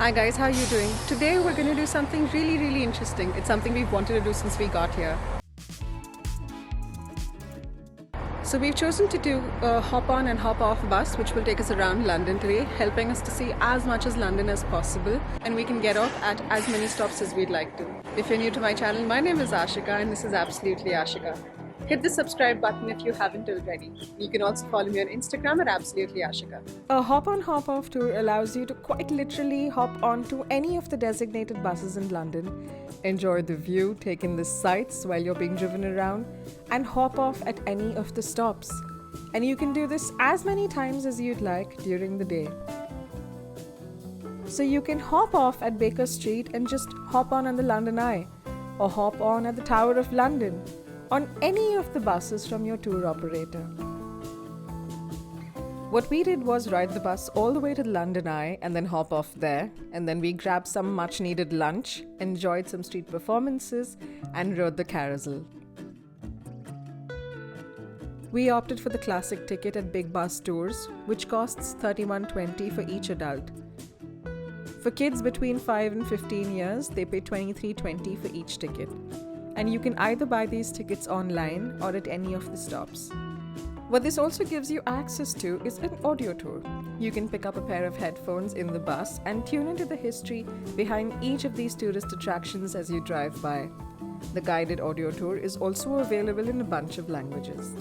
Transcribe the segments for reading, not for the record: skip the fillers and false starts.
Hi guys, how are you doing? Today we're going to do something really interesting. It's something we've wanted to do since we got here. So we've chosen to do a hop on and hop off bus which will take us around London today, helping us to see as much as London as possible, and we can get off at as many stops as we'd like to. If you're new to my channel, my name is Ashika and this is Absolutely Ashika. Hit the subscribe button if you haven't already. You can also follow me on Instagram at Absolutely Ashika. A hop on hop off tour allows you to quite literally hop on to any of the designated buses in London, enjoy the view, take in the sights while you're being driven around, and hop off at any of the stops. And you can do this as many times as you'd like during the day. So you can hop off at Baker Street and just hop on the London Eye, or hop on at the Tower of London, on any of the buses from your tour operator. What we did was ride the bus all the way to the London Eye and then hop off there, and then we grabbed some much needed lunch, enjoyed some street performances, and rode the carousel. We opted for the classic ticket at Big Bus Tours, which costs $31.20 for each adult. For kids between 5 and 15 years, they pay $23.20 for each ticket. And you can either buy these tickets online or at any of the stops. What this also gives you access to is an audio tour. You can pick up a pair of headphones in the bus and tune into the history behind each of these tourist attractions as you drive by. The guided audio tour is also available in a bunch of languages.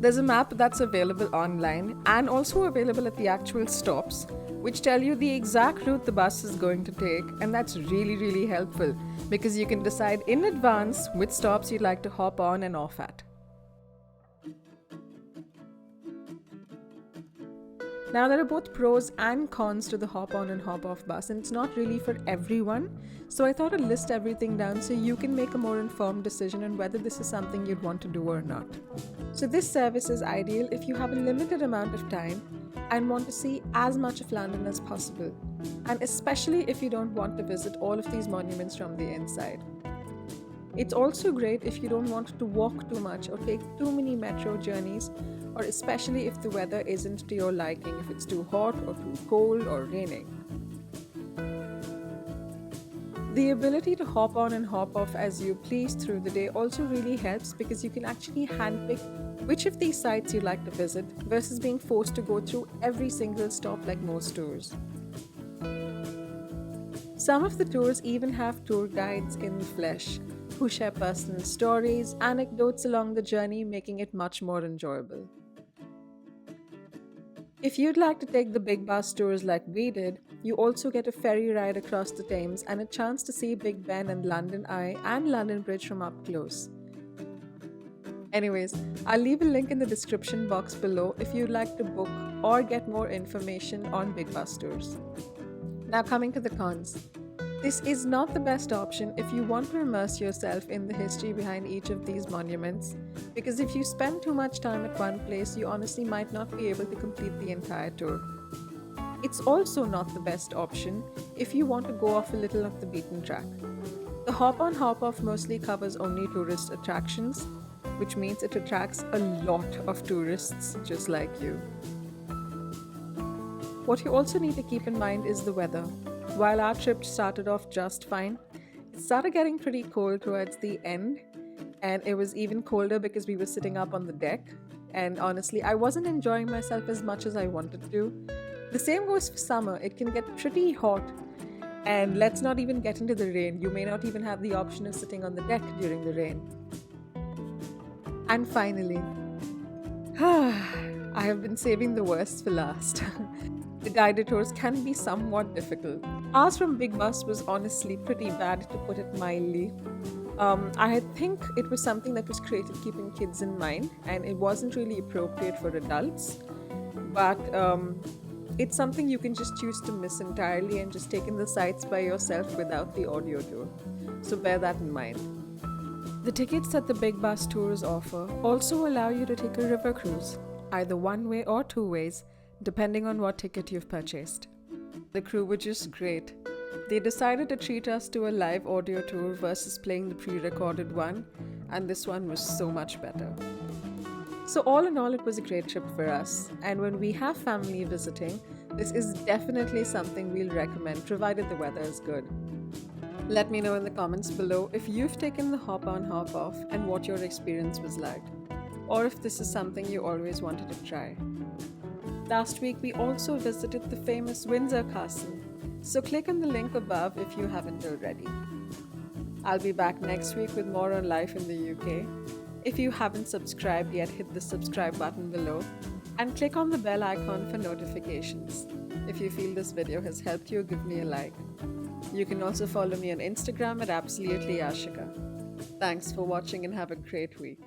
There's a map that's available online and also available at the actual stops, which tell you the exact route the bus is going to take, and that's really helpful because you can decide in advance which stops you'd like to hop on and off at. Now, there are both pros and cons to the hop on and hop off bus, and it's not really for everyone. So I thought I'd list everything down so you can make a more informed decision on whether this is something you'd want to do or not. So this service is ideal if you have a limited amount of time and want to see as much of London as possible, and especially if you don't want to visit all of these monuments from the inside. It's also great if you don't want to walk too much or take too many metro journeys, or especially if the weather isn't to your liking, if it's too hot or too cold or raining. The ability to hop on and hop off as you please through the day also really helps because you can actually handpick which of these sites you'd like to visit versus being forced to go through every single stop like most tours. Some of the tours even have tour guides in the flesh who share personal stories, anecdotes along the journey, making it much more enjoyable. If you'd like to take the big bus tours like we did, you also get a ferry ride across the Thames and a chance to see Big Ben and London Eye and London Bridge from up close. Anyways, I'll leave a link in the description box below if you'd like to book or get more information on big bus tours. Now, coming to the cons. This is not the best option if you want to immerse yourself in the history behind each of these monuments, because if you spend too much time at one place, you honestly might not be able to complete the entire tour. It's also not the best option if you want to go off a little of the beaten track. The hop on hop off mostly covers only tourist attractions, which means it attracts a lot of tourists just like you. What you also need to keep in mind is the weather. While our trip started off just fine, it started getting pretty cold towards the end, and it was even colder because we were sitting up on the deck, and honestly, I wasn't enjoying myself as much as I wanted to. The same goes for summer. It can get pretty hot, and let's not even get into the rain. You may not even have the option of sitting on the deck during the rain. And finally, I have been saving the worst for last. The guided tours can be somewhat difficult. Ours from Big Bus was honestly pretty bad, to put it mildly. I think it was something that was created keeping kids in mind, and it wasn't really appropriate for adults. But it's something you can just choose to miss entirely and just take in the sights by yourself without the audio tour. So bear that in mind. The tickets that the Big Bus Tours offer also allow you to take a river cruise, either one way or two ways, depending on what ticket you've purchased. The crew were just great. They decided to treat us to a live audio tour versus playing the pre-recorded one, and this one was so much better. So all in all, it was a great trip for us, and when we have family visiting, This is definitely something we'll recommend, provided the weather is good. Let me know in the comments below if you've taken the hop on hop off and what your experience was like, or if this is something you always wanted to try. Last week we also visited the famous Windsor Castle, so click on the link above if you haven't already. I'll be back next week with more on life in the UK. If you haven't subscribed yet, hit the subscribe button below and click on the bell icon for notifications. If you feel this video has helped you, give me a like. You can also follow me on Instagram at absolutelyashika. Thanks for watching and have a great week.